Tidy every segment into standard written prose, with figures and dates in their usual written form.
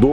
2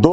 2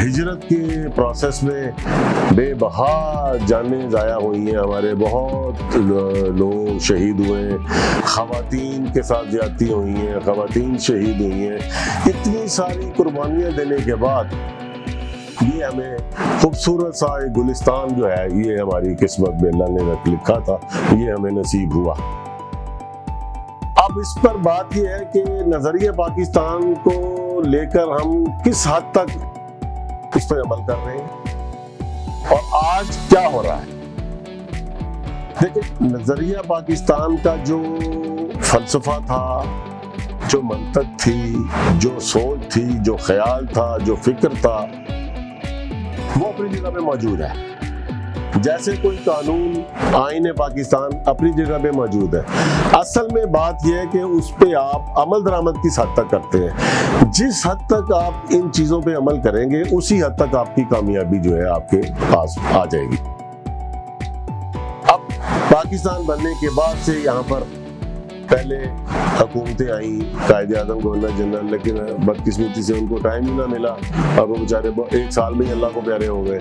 ہجرت کے پروسیس میں بے بہا جانیں ضائع ہوئی ہیں ہمارے، بہت لوگ شہید ہوئے ہیں، خواتین کے ساتھ زیادتی ہوئی ہیں، خواتین شہید ہوئی ہیں، اتنی ساری قربانیاں دینے کے بعد یہ ہمیں خوبصورت سا ایک گلستان جو ہے، یہ ہماری قسمت میں اللہ نے لکھا تھا، یہ ہمیں نصیب ہوا۔ اب اس پر بات یہ ہے کہ نظریہ پاکستان کو لے کر ہم کس حد تک اس پہ عمل کر رہے ہیں اور آج کیا ہو رہا ہے۔ دیکھیں، نظریہ پاکستان کا جو فلسفہ تھا، جو منطق تھی، جو سوچ تھی، جو خیال تھا، جو فکر تھا، وہ اپنی جگہ پہ موجود ہے۔ جیسے کوئی قانون، آئین پاکستان اپنی جگہ پہ موجود ہے، اصل میں بات یہ ہے کہ اس پہ آپ عمل درآمد کس حد تک کرتے ہیں۔ جس حد تک آپ ان چیزوں پہ عمل کریں گے، اسی حد تک آپ کی کامیابی جو ہے آپ کے پاس آ جائے گی۔ اب پاکستان بننے کے بعد سے یہاں پر پہلے حکومتیں آئیں، قائد اعظم، گورنر جنرل، لیکن بدقسمتی سے ان کو ٹائم ہی نہ ملا اور وہ بیچارے ایک سال میں ہی اللہ کو پیارے ہو گئے۔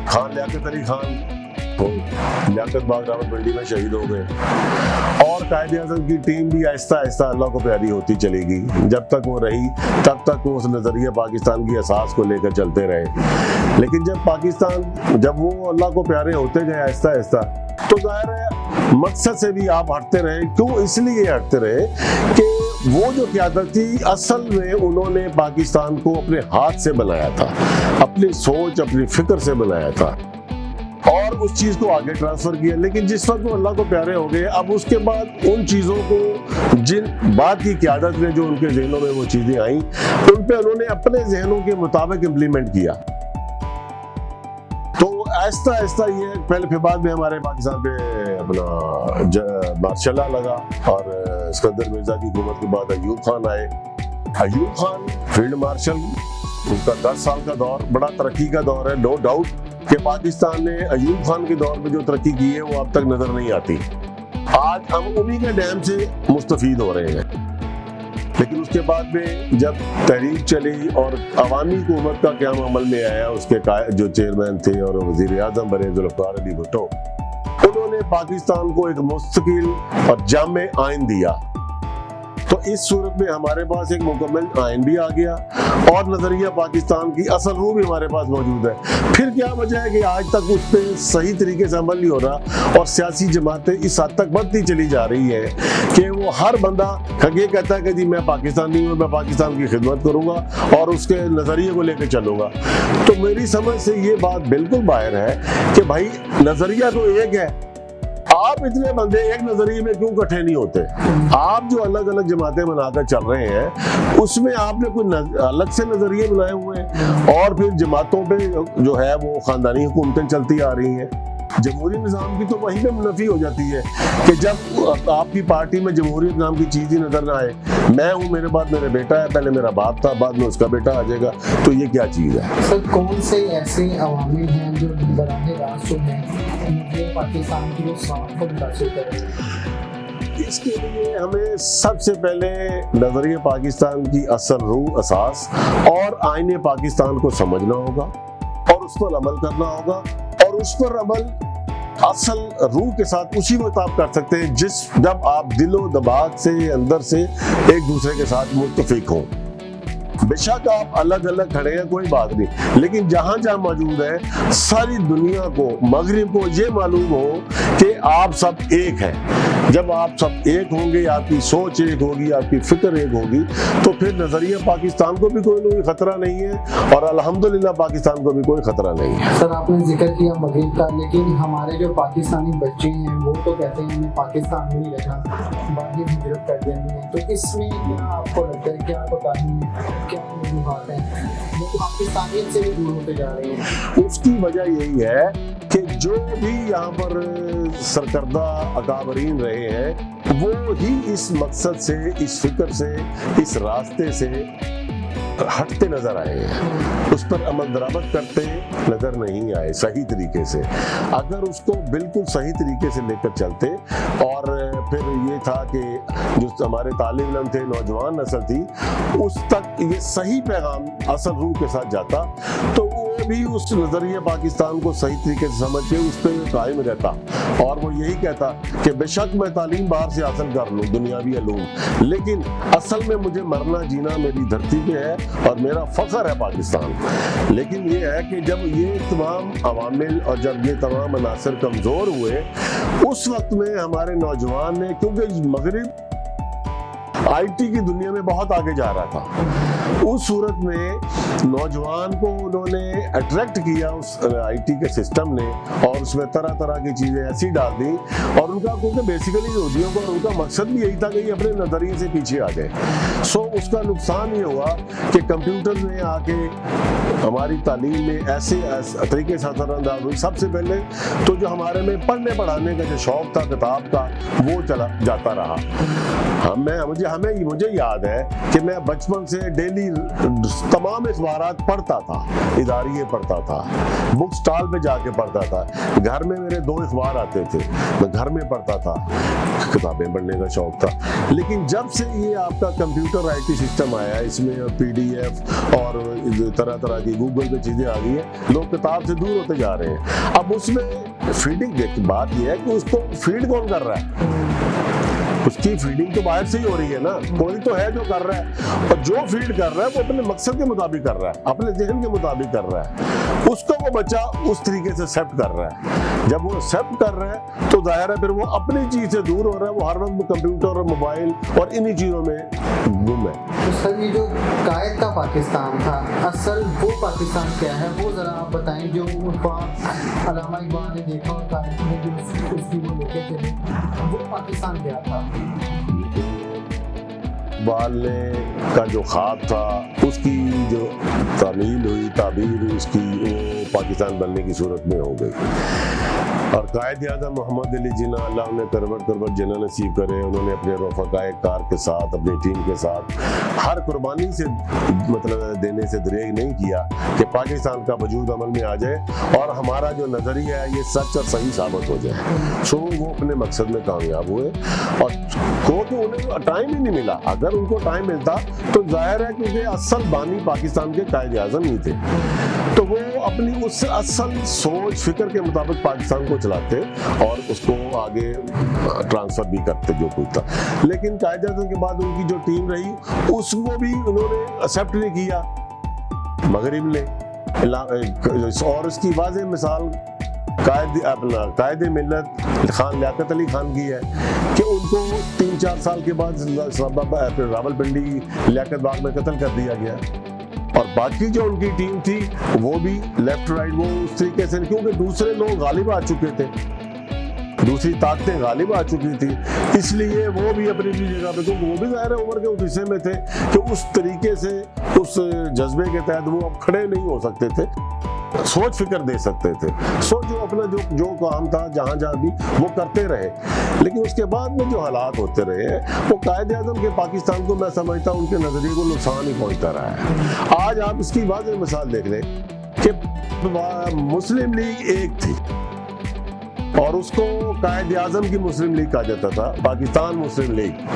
خان لیاقت علی خان لیاقت باغ راولپنڈی میں شہید ہو گئے، اور قائد اعظم کی ٹیم بھی آہستہ آہستہ اللہ کو پیاری ہوتی چلی گئی۔ جب تک وہ رہی تب تک وہ اس نظریہ پاکستان کی اساس کو لے کر چلتے رہے، لیکن جب وہ اللہ کو پیارے ہوتے گئے آہستہ آہستہ، تو ظاہر ہے مقصد سے بھی آپ ہٹتے رہے۔ کیوں؟ اس لیے ہٹتے رہے کہ وہ جو قیادت تھی، اصل میں انہوں نے پاکستان کو اپنے ہاتھ سے بنایا تھا، اپنی سوچ، اپنی فکر سے بنایا تھا، اور اس چیز کو آگے ٹرانسفر کیا۔ لیکن جس وقت وہ اللہ کو پیارے ہو گئے، اب اس کے بعد ان چیزوں کو، جن بات کی قیادت میں جو ان کے ذہنوں میں وہ چیزیں آئیں، ان پہ انہوں نے اپنے ذہنوں کے مطابق امپلیمنٹ کیا۔ تو آہستہ آہستہ یہ پہلے پھر بعد میں ہمارے پاکستان پہ اپنا مارشل لا لگا، اور اسکندر مرزا کی حکومت کے بعد ایوب خان آئے۔ ایوب خان فیلڈ مارشل، ان کا 10 سال کا دور بڑا ترقی کا دور ہے، نو ڈاؤٹ کہ پاکستان نے ایوب خان کے دور میں جو ترقی کی ہے وہ اب تک نظر نہیں آتی۔ آج ہم انہی کے ڈیم سے مستفید ہو رہے ہیں۔ لیکن اس کے بعد میں جب تحریک چلی اور عوامی حکومت کا قیام عمل میں آیا، اس کے جو چیئرمین تھے اور وزیر اعظم بنے ذوالفقار علی بھٹو، انہوں نے پاکستان کو ایک مستقل اور جامع آئین دیا۔ تو اس صورت میں ہمارے پاس ایک مکمل آئین بھی آ گیا، اور نظریہ پاکستان کی اصل روح بھی ہمارے پاس موجود ہے۔ پھر کیا وجہ ہے کہ آج تک اس پہ صحیح طریقے سے عمل نہیں ہو رہا، اور سیاسی جماعتیں اس حد تک بڑھتی چلی جا رہی ہیں کہ وہ ہر بندہ یہ کہتا ہے کہ جی میں پاکستانی ہوں، میں پاکستان کی خدمت کروں گا اور اس کے نظریے کو لے کے چلوں گا۔ تو میری سمجھ سے یہ بات بالکل باہر ہے کہ بھائی نظریہ تو ایک ہے، آپ اتنے بندے ایک نظریے میں کیوں اکٹھے نہیں ہوتے؟ آپ جو الگ الگ جماعتیں بنا کر چل رہے ہیں، اس میں آپ نے کوئی الگ سے نظریے بنائے ہوئے ہیں، اور پھر جماعتوں پہ جو ہے وہ خاندانی حکومتیں چلتی آ رہی ہیں۔ جمہوری نظام کی تو وہیں پہ منفی ہو جاتی ہے کہ جب آپ کی پارٹی میں جمہوریت نام کی چیز ہی نظر نہ آئے، میں ہوں، میرے بعد میرے بیٹا ہے، پہلے میرا باپ تھا، بعد میں اس کا بیٹا آ جائے گا، تو یہ کیا چیز ہے؟ سر، کون سے ایسے عوامل ہیں جو براہ راست جو ہیں پاکستان کی جو ساکھ کو متاثر کر رہے ہیں؟ اس کے لیے ہمیں سب سے پہلے نظریہ پاکستان کی اصل روح، اساس اور آئین پاکستان کو سمجھنا ہوگا، اور اس پر عمل کرنا ہوگا، اور اس پر عمل اصل روح کے ساتھ اسی وقت آپ کر سکتے ہیں جب آپ دل و دماغ سے، اندر سے ایک دوسرے کے ساتھ متفق ہوں۔ بے شک آپ الگ الگ کھڑے ہیں، کوئی بات نہیں، لیکن جہاں جہاں موجود ہے، ساری دنیا کو، مغرب کو یہ معلوم ہو کہ آپ سب ایک ہیں۔ جب آپ سب ایک ہوں گے، آپ کی سوچ ایک ہوگی، آپ کی فکر ایک ہوگی، تو پھر نظریہ پاکستان کو بھی کوئی خطرہ نہیں ہے، اور الحمدللہ پاکستان کو بھی کوئی خطرہ نہیں ہے۔ سر، آپ نے ذکر کیا مغرب کا، لیکن ہمارے جو پاکستانی بچے ہیں وہ تو کہتے ہیں ہمیں پاکستان میں ہی رہنا، باقی ہجرت کر دینی ہے۔ تو اس میں کیا آپ کو لگتا ہے، کیا کوتاہی ہے، کیا وجوہات ہیں جو پاکستانیت سے بھی دور ہوتے جا رہے ہیں؟ اس کی وجہ یہی ہے کہ جو بھی یہاں پر سرکردہ اکابرین رہے ہیں، وہ ہی اس مقصد سے، اس فکر سے، اس راستے سے ہٹتے نظر آئے ہیں، اس پر عمل درآمد کرتے نظر نہیں آئے صحیح طریقے سے۔ اگر اس کو بالکل صحیح طریقے سے لے کر چلتے، اور پھر یہ تھا کہ جو ہمارے طالب علم تھے، نوجوان نسل تھی، اس تک یہ صحیح پیغام اصل روح کے ساتھ جاتا، تو وہ بھی اس نظریہ پاکستان کو صحیح طریقے سے سمجھ کے اس پہ قائم رہتا، اور وہ یہی کہتا کہ بے شک میں تعلیم باہر سے حاصل کر لوں، دنیاوی علوم، لیکن اصل میں مجھے مرنا جینا میری دھرتی پہ ہے اور میرا فخر ہے پاکستان۔ لیکن یہ ہے کہ جب یہ تمام عوامل اور جب یہ تمام عناصر کمزور ہوئے، اس وقت میں ہمارے نوجوان نے، کیونکہ مغرب آئی ٹی کی دنیا میں بہت آگے جا رہا تھا، اس صورت میں نوجوان کو انہوں نے اٹریکٹ کیا اس آئی ٹی کے سسٹم نے، اور اس میں طرح طرح کی چیزیں ایسی ڈال دی، اور ان کا کیونکہ بیسیکلی یہودیوں کو ان کا مقصد بھی یہی تھا کہ یہ اپنے نظریے سے پیچھے آ جائے، سو اس کا نقصان یہ ہوا کہ کمپیوٹر میں آ کے ہماری تعلیم میں ایسے طریقے سے اثر انداز ہوئی۔ سب سے پہلے تو جو ہمارے میں پڑھنے پڑھانے کا جو شوق تھا کتاب کا، وہ چلا جاتا رہا۔ مجھے یاد ہے کہ میں بچپن سے ڈیلی تمام اخبارات پڑھتا تھا، اداریے پڑھتا تھا، بک سٹال پہ جا کے پڑھتا تھا، گھر میں میرے 2 اخبار آتے تھے، میں گھر میں پڑھتا تھا، کتابیں پڑھنے کا شوق تھا۔ لیکن جب سے یہ آپ کا کمپیوٹر آئی ٹی سسٹم آیا، اس میں پی ڈی ایف اور طرح طرح کی گوگل پہ چیزیں آ گئی ہیں، لوگ کتاب سے دور ہوتے جا رہے ہیں۔ اب اس میں فیڈنگ دیکھ، بات یہ ہے کہ اس کو فیڈ کون کر رہا ہے؟ اس کی فیڈنگ تو باہر سے ہی ہو رہی ہے نا، کوئی تو ہے جو کر رہا ہے، اور جو فیڈ کر رہا ہے وہ اپنے مقصد کے مطابق کر رہا ہے، اپنے ذہن کے مطابق کر رہا ہے، اس کو وہ بچہ اس طریقے سے ایکسیپٹ کر رہا ہے۔ جب وہ ایکسیپٹ کر رہا ہے تو ظاہر ہے پھر وہ اپنی چیز سے دور ہو رہا ہے، وہ ہر وقت کمپیوٹر اور موبائل اور انہی چیزوں میں گم ہے۔ تو سر یہ جو قائد کا پاکستان تھا، اصل وہ پاکستان کیا ہے، وہ ذرا آپ بتائیں، جو علامہ اقبال نے دیکھا اور قائد نے جو اس کی وہ لے کے چلے، وہ پاکستان کیا تھا؟ اقبال نے کا جو خواب تھا، اس کی جو تعمیل ہوئی، تعبیر ہوئی، اس کی وہ پاکستان بننے کی صورت میں ہو گئی۔ اور قائد اعظم محمد علی جناح، اللہ انہیں کروٹ جنہ نصیب کرے، انہوں نے اپنے رفقائے کار کے ساتھ، اپنی ٹیم کے ساتھ ہر قربانی سے مطلب دینے سے دریغ نہیں کیا کہ پاکستان کا وجود عمل میں آ جائے اور ہمارا جو نظریہ ہے یہ سچ اور صحیح ثابت ہو جائے۔ سو وہ اپنے مقصد میں کامیاب ہوئے، اور کیونکہ انہیں ٹائم ہی نہیں ملا۔ اگر ان کو ٹائم ملتا تو ظاہر ہے کیونکہ اصل بانی پاکستان کے قائد اعظم ہی تھے، تو وہ اپنی اس اصل سوچ فکر کے مطابق پاکستان کو چلاتے اور اس کو آگے ٹرانسفر بھی کرتے جو کچھ تھا۔ لیکن قائد اعظم کے بعد ان کی جو ٹیم رہی، اس کو بھی انہوں نے ایکسیپٹ نہیں کیا مغرب نے، اور اس کی واضح مثال قائد ملت خان لیاقت علی خان کی ہے کہ ان کو 3-4 سال کے بعد راولپنڈی لیاقت باغ میں قتل کر دیا گیا، اور باقی جو ان کی ٹیم تھی وہ بھی لیفٹ رائٹ وہ اس طریقے سے، کیونکہ دوسرے لوگ غالب آ چکے تھے، دوسری طاقتیں غالب آ چکی تھی، اس لیے وہ بھی اپنی جگہ پہ، کیونکہ وہ بھی ظاہر عمر کے اس حصے میں تھے کہ اس طریقے سے اس جذبے کے تحت وہ اب کھڑے نہیں ہو سکتے تھے، سوچ فکر دے سکتے تھے، سو جو اپنا جو کام تھا جہاں بھی وہ کرتے رہے۔ لیکن اس کے بعد میں جو حالات ہوتے رہے ہیں، وہ قائد اعظم کے پاکستان کو میں سمجھتا ہوں ان کے نظریے کو نقصان ہی پہنچتا رہا ہے۔ آج آپ اس کی واضح مثال دیکھ لیں کہ مسلم لیگ ایک تھی، اور اس کو قائد اعظم کی مسلم لیگ کہا جاتا تھا، پاکستان مسلم لیگ۔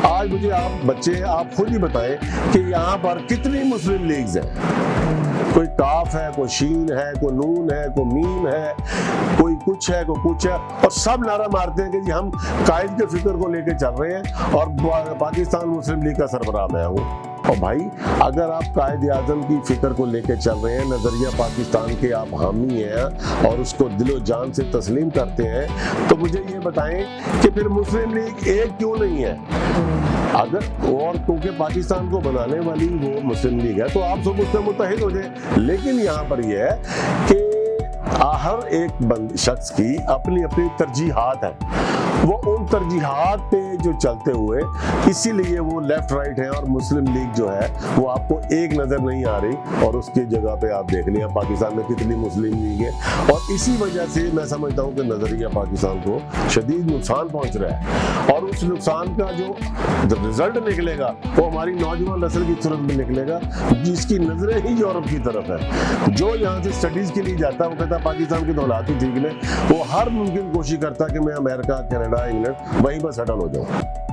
آج مجھے آپ خود ہی بتائیں کہ یہاں پر کتنی مسلم لیگز ہیں؟ کوئی کاف ہے، کوئی شین ہے، کوئی نون ہے، کوئی میم ہے، کوئی کچھ ہے، کوئی کچھ ہے، اور سب نعرہ مارتے ہیں کہ جی ہم قائد کے فکر کو لے کے چل رہے ہیں اور پاکستان مسلم لیگ کا سربراہ میں ہوں۔ اور بھائی اگر آپ قائد اعظم کی فکر کو لے کے چل رہے ہیں، نظریہ پاکستان کے آپ حامی ہیں اور اس کو دل و جان سے تسلیم کرتے ہیں، تو مجھے یہ بتائیں کہ پھر مسلم لیگ ایک کیوں نہیں ہے؟ اور کیونکہ پاکستان کو بنانے والی وہ مسلم لیگ ہے تو آپ سب اس سے متحد ہو جائیں۔ لیکن یہاں پر یہ ہے کہ ہر ایک شخص کی اپنی اپنی ترجیحات ہیں، وہ ان ترجیحات پہ جو چلتے ہوئے اسی لیے وہ لیفٹ رائٹ ہیں، اور مسلم لیگ جو ہے وہ آپ کو ایک نظر نہیں آ رہی، اور اس کی جگہ پہ آپ دیکھ لیں پاکستان میں کتنی مسلم لیگ ہے، اور اسی وجہ سے میں سمجھتا ہوں کہ نظریہ پاکستان کو شدید نقصان پہنچ رہا ہے، اور اس نقصان کا جو رزلٹ نکلے گا وہ ہماری نوجوان نسل کی صورت میں نکلے گا، جس کی نظریں ہی یورپ کی طرف ہے۔ جو یہاں سے اسٹڈیز کے لیے جاتا ہے وہ کہتا ہے پاکستان کی دولت ہی ٹھیک نہیں، وہ ہر ممکن کوشش کرتا ہے کہ میں امریکہ، کینیڈا، انگلینڈ وہیں پر سیٹل ہو جاؤں۔